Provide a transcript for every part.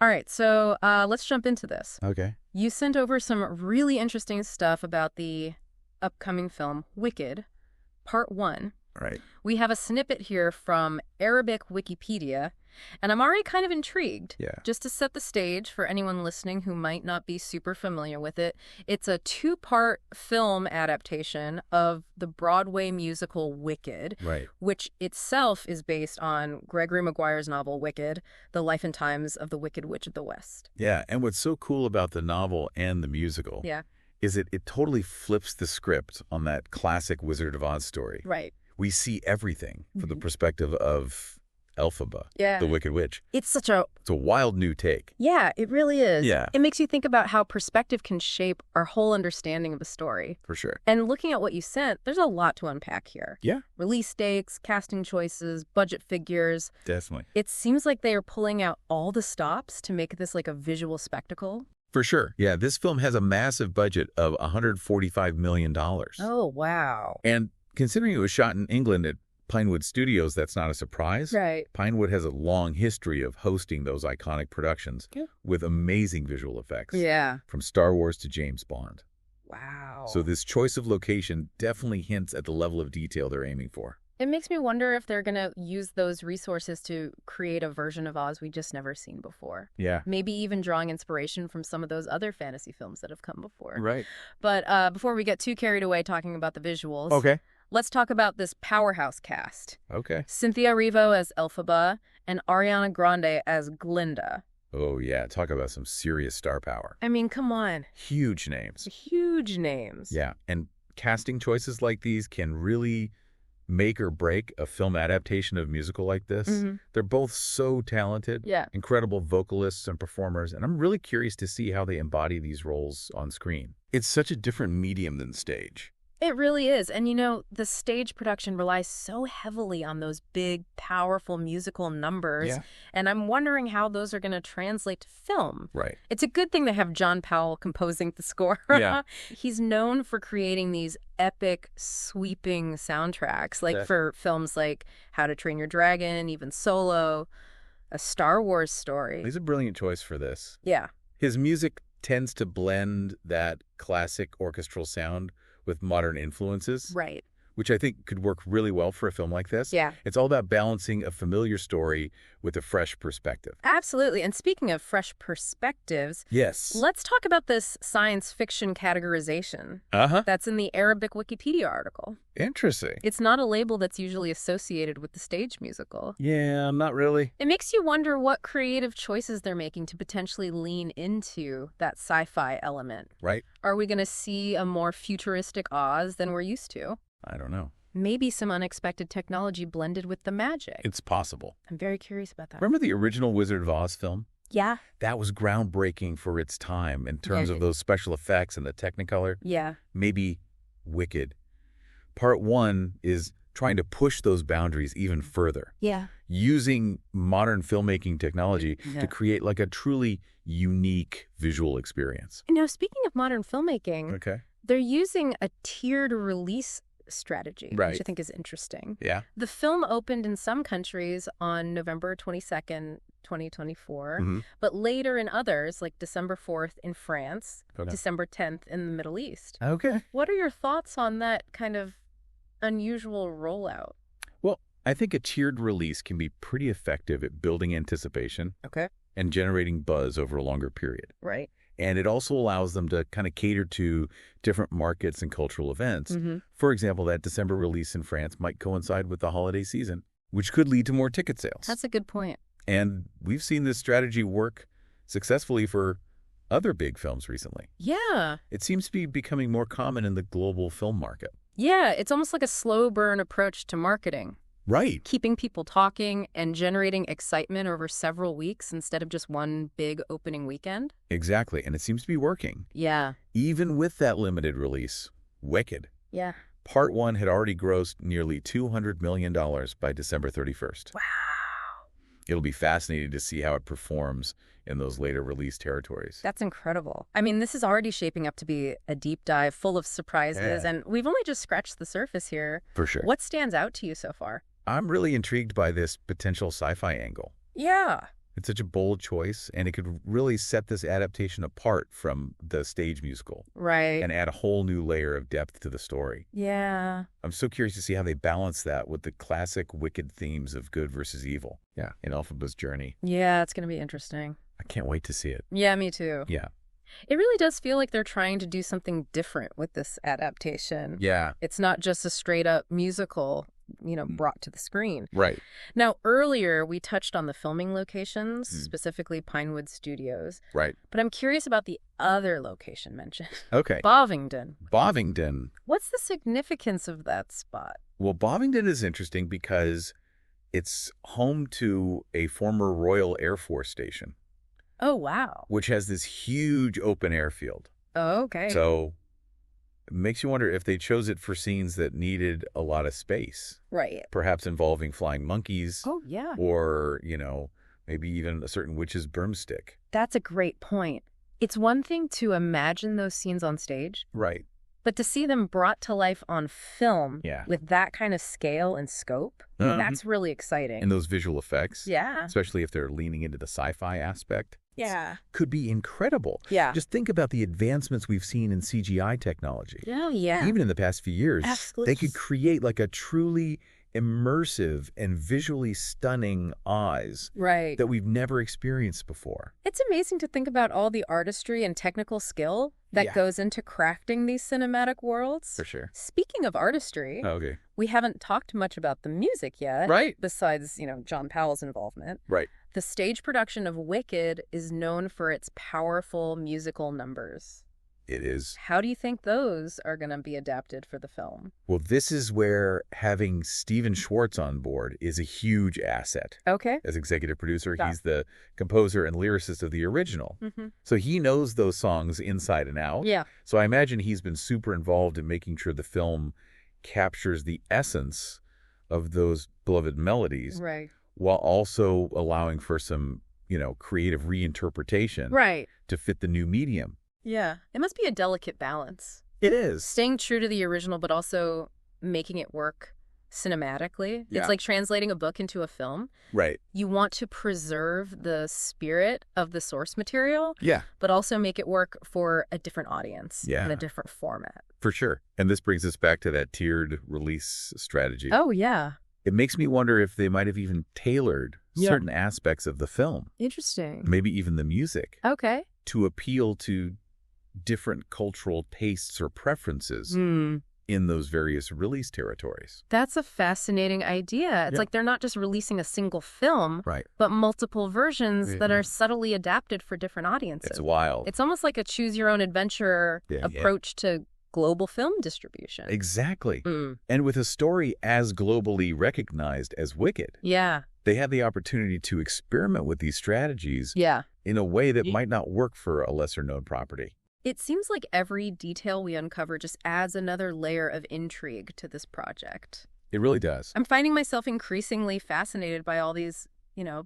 All right, so let's jump into this. Okay. You sent over some really interesting stuff about the upcoming film Wicked, Part 1. Right. We have a snippet here from Arabic Wikipedia, and I'm already kind of intrigued. Yeah. Just to set the stage for anyone listening who might not be super familiar with it, it's a two-part film adaptation of the Broadway musical Wicked, Right. which itself is based on Gregory Maguire's novel Wicked, The Life and Times of the Wicked Witch of the West. Yeah. And what's so cool about the novel and the musical Yeah, is it totally flips the script on that classic Wizard of Oz story. right. We see everything from the Mhm. perspective of Elphaba, Yeah. the Wicked Witch. It's such a It's a wild new take. Yeah, it really is. Yeah. It makes you think about how perspective can shape our whole understanding of a story. For sure. And looking at what you sent, there's a lot to unpack here. Yeah. Release dates, casting choices, budget figures. Definitely. It seems like they are pulling out all the stops to make this like a visual spectacle. For sure. Yeah. This film has a massive budget of $145 million. Oh, wow. And considering it was shot in England at Pinewood Studios, that's not a surprise. Right. Pinewood has a long history of hosting those iconic productions Yeah. with amazing visual effects. Yeah. From Star Wars to James Bond. Wow. So this choice of location definitely hints at the level of detail they're aiming for. It makes me wonder if they're going to use those resources to create a version of Oz we just never seen before. Yeah. Maybe even drawing inspiration from some of those other fantasy films that have come before. Right. But before we get too carried away talking about the visuals, Okay. let's talk about this powerhouse cast. Okay. Cynthia Erivo as Elphaba and Ariana Grande as Glinda. Oh, yeah. Talk about some serious star power. I mean, come on. Huge names. Huge names. Yeah. And casting choices like these can really make or break a film adaptation of a musical like this. Mhm. They're both so talented. Yeah. Incredible vocalists and performers, and I'm really curious to see how they embody these roles on screen. It's such a different medium than stage. It really is. And you know, the stage production relies so heavily on those big, powerful musical numbers. Yeah. And I'm wondering how those are going to translate to film. Right. It's a good thing they have John Powell composing the score. Yeah. He's known for creating these epic, sweeping soundtracks, like for films like How to Train Your Dragon, even Solo, a Star Wars story. He's a brilliant choice for this. Yeah. His music tends to blend that classic orchestral sound with modern influences, Right. which I think could work really well for a film like this. Yeah. It's all about balancing a familiar story with a fresh perspective. Absolutely. And speaking of fresh perspectives, Yes. let's talk about this science fiction categorization Uh-huh. that's in the Arabic Wikipedia article. Interesting. It's not a label that's usually associated with the stage musical. Yeah, not really. It makes you wonder what creative choices they're making to potentially lean into that sci-fi element. Right? Are we going to see a more futuristic Oz than we're used to? I don't know. Maybe some unexpected technology blended with the magic. It's possible. I'm very curious about that. Remember the original Wizard of Oz film? Yeah. That was groundbreaking for its time in terms Yeah. of those special effects and the Technicolor. Yeah. Maybe Wicked. Part 1 is trying to push those boundaries even further, Yeah. using modern filmmaking technology Yeah. to create like a truly unique visual experience. Now, speaking of modern filmmaking, Okay. they're using a tiered release strategy, which Right. I think is interesting. Yeah. The film opened in some countries on November 22nd, 2024, Mhm. but later in others, like December 4th in France, Okay. December 10th in the Middle East. Okay. What are your thoughts on that kind of unusual rollout? Well, I think a tiered release can be pretty effective at building anticipation Okay. and generating buzz over a longer period. Right. And it also allows them to kind of cater to different markets and cultural events. Mm-hmm. For example, that December release in France might coincide with the holiday season, which could lead to more ticket sales. That's a good point. And we've seen this strategy work successfully for other big films recently. Yeah. It seems to be becoming more common in the global film market. Yeah, it's almost like a slow burn approach to marketing. Right. Keeping people talking and generating excitement over several weeks instead of just one big opening weekend. Exactly. And it seems to be working. Yeah. Even with that limited release, Wicked, Yeah. Part 1 had already grossed nearly $200 million by December 31st. Wow. It'll be fascinating to see how it performs in those later release territories. That's incredible. I mean, this is already shaping up to be a deep dive full of surprises, Yeah. and we've only just scratched the surface here. For sure. What stands out to you so far? I'm really intrigued by this potential sci-fi angle. Yeah. It's such a bold choice, and it could really set this adaptation apart from the stage musical. Right. And add a whole new layer of depth to the story. Yeah. I'm so curious to see how they balance that with the classic Wicked themes of good versus evil. Yeah, in Elphaba's journey. Yeah, it's going to be interesting. I can't wait to see it. Yeah, me too. Yeah. It really does feel like they're trying to do something different with this adaptation. Yeah. It's not just a straight up musical, brought to the screen. Right. Now, earlier we touched on the filming locations, specifically Pinewood Studios. Right. But I'm curious about the other location mentioned. Okay. Bovingdon. Bovingdon. What's the significance of that spot? Well, Bovingdon is interesting because it's home to a former Royal Air Force station. Oh, wow. Which has this huge open airfield. Oh, okay. So it makes you wonder if they chose it for scenes that needed a lot of space. Right. Perhaps involving flying monkeys. Oh, yeah. Or, maybe even a certain witch's broomstick. That's a great point. It's one thing to imagine those scenes on stage. Right. But to see them brought to life on film Yeah. with that kind of scale and scope, that's really exciting. And those visual effects. Yeah. Especially if they're leaning into the sci-fi aspect. Yeah. Could be incredible. Yeah. Just think about the advancements we've seen in CGI technology. Oh, yeah. Even in the past few years, Absolutely. they could create like a truly immersive and visually stunning Oz Right. that we've never experienced before. It's amazing to think about all the artistry and technical skill that goes into crafting these cinematic worlds. For sure. Speaking of artistry, Okay. we haven't talked much about the music yet. Right. Besides, John Powell's involvement. Right. The stage production of Wicked is known for its powerful musical numbers. It is. How do you think those are going to be adapted for the film? Well, this is where having Steven Schwartz on board is a huge asset. Okay. As executive producer, Yeah. he's the composer and lyricist of the original. Mm-hmm. So he knows those songs inside and out. Yeah. So I imagine he's been super involved in making sure the film captures the essence of those beloved melodies. Right. While also allowing for some, creative reinterpretation. Right. To fit the new medium. Yeah. It must be a delicate balance. It is. Staying true to the original, but also making it work cinematically. Yeah. It's like translating a book into a film. Right. You want to preserve the spirit of the source material, Yeah. but also make it work for a different audience Yeah. in a different format. For sure. And this brings us back to that tiered release strategy. Oh, yeah. It makes me wonder if they might have even tailored certain aspects of the film, Interesting. maybe even the music, Okay. to appeal to different cultural tastes or preferences in those various release territories. That's a fascinating idea. It's Yeah. like they're not just releasing a single film, Right. but multiple versions that are subtly adapted for different audiences. It's wild. It's almost like a choose-your-own-adventure approach to global film distribution. Exactly. And with a story as globally recognized as Wicked, Yeah. they have the opportunity to experiment with these strategies Yeah. in a way that might not work for a lesser-known property. It seems like every detail we uncover just adds another layer of intrigue to this project. It really does. I'm finding myself increasingly fascinated by all these,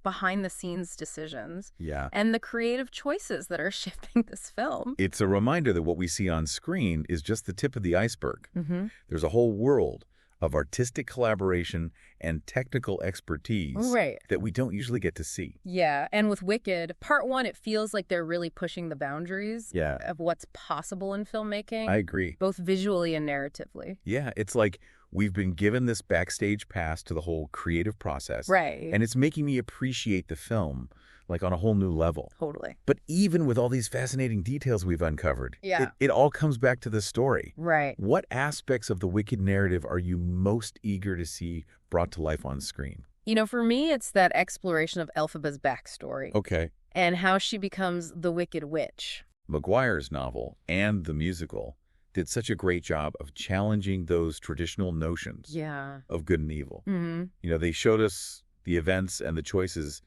behind-the-scenes decisions. Yeah. And the creative choices that are shaping this film. It's a reminder that what we see on screen is just the tip of the iceberg. Mm-hmm. There's a whole world of artistic collaboration and technical expertise that we don't usually get to see. Yeah, and with Wicked, part one, it feels like they're really pushing the boundaries of what's possible in filmmaking. I agree. Both visually and narratively. Yeah, it's like we've been given this backstage pass to the whole creative process. Right. And it's making me appreciate the film like on a whole new level. Totally. But even with all these fascinating details we've uncovered, it all comes back to the story. Right. What aspects of the Wicked narrative are you most eager to see brought to life on screen? For me, it's that exploration of Elphaba's backstory. Okay. And how she becomes the Wicked Witch. Maguire's novel and the musical did such a great job of challenging those traditional notions of good and evil. Mm-hmm. They showed us the events and the choices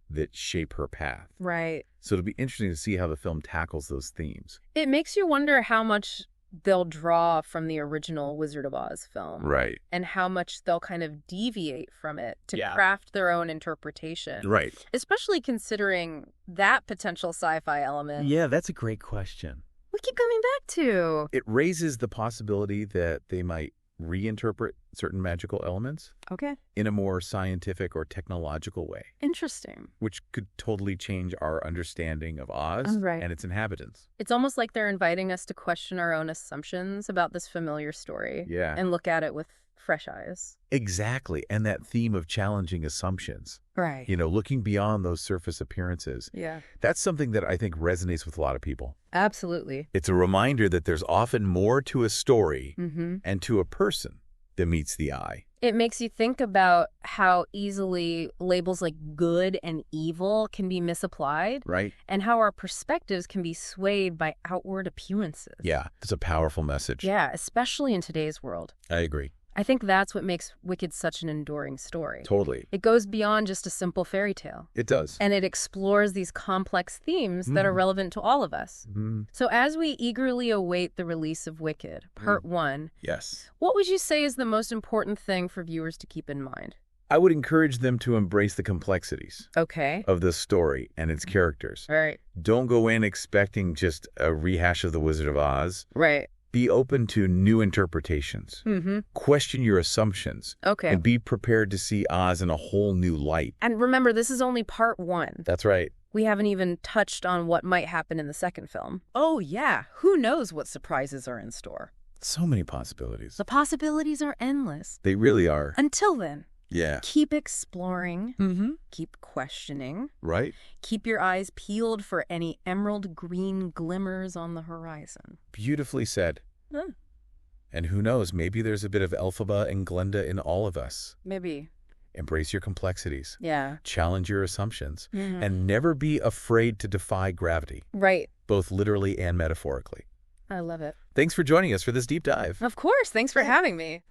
that shape her path. Right. So it'll be interesting to see how the film tackles those themes. It makes you wonder how much they'll draw from the original Wizard of Oz film. Right. And how much they'll kind of deviate from it to craft their own interpretation. Right. Especially considering that potential sci-fi element. Yeah, that's a great question. We keep coming back to. It raises the possibility that they might reinterpret certain magical elements Okay. in a more scientific or technological way, Interesting. which could totally change our understanding of Oz Right. and its inhabitants. It's almost like they're inviting us to question our own assumptions about this familiar story. Yeah. And look at it with fresh eyes. Exactly. And that theme of challenging assumptions, Right. looking beyond those surface appearances, Yeah. that's something that I think resonates with a lot of people. Absolutely. It's a reminder that there's often more to a story Mm-hmm. and to a person than meets the eye. It makes you think about how easily labels like good and evil can be misapplied, Right? and how our perspectives can be swayed by outward appearances. Yeah, it's a powerful message. Yeah, especially in today's world. I agree. I think that's what makes Wicked such an enduring story. Totally. It goes beyond just a simple fairy tale. It does. And it explores these complex themes that are relevant to all of us. So as we eagerly await the release of Wicked, Part 1, Yes. what would you say is the most important thing for viewers to keep in mind? I would encourage them to embrace the complexities Okay. of this story and its characters. Right. Don't go in expecting just a rehash of The Wizard of Oz. Right. Be open to new interpretations. Mm-hmm. Question your assumptions. Okay. And be prepared to see Oz in a whole new light. And remember, this is only Part 1. That's right. We haven't even touched on what might happen in the second film. Oh, yeah. Who knows what surprises are in store? So many possibilities. The possibilities are endless. They really are. Until then, Yeah. keep exploring, Mm-hmm. keep questioning, Right? keep your eyes peeled for any emerald green glimmers on the horizon. Beautifully said. Huh. And who knows, maybe there's a bit of Elphaba and Glenda in all of us. Maybe. Embrace your complexities. Yeah. Challenge your assumptions. Mhm. And never be afraid to defy gravity, Right. both literally and metaphorically. I love it. Thanks for joining us for this deep dive. Of course. Thanks for having me.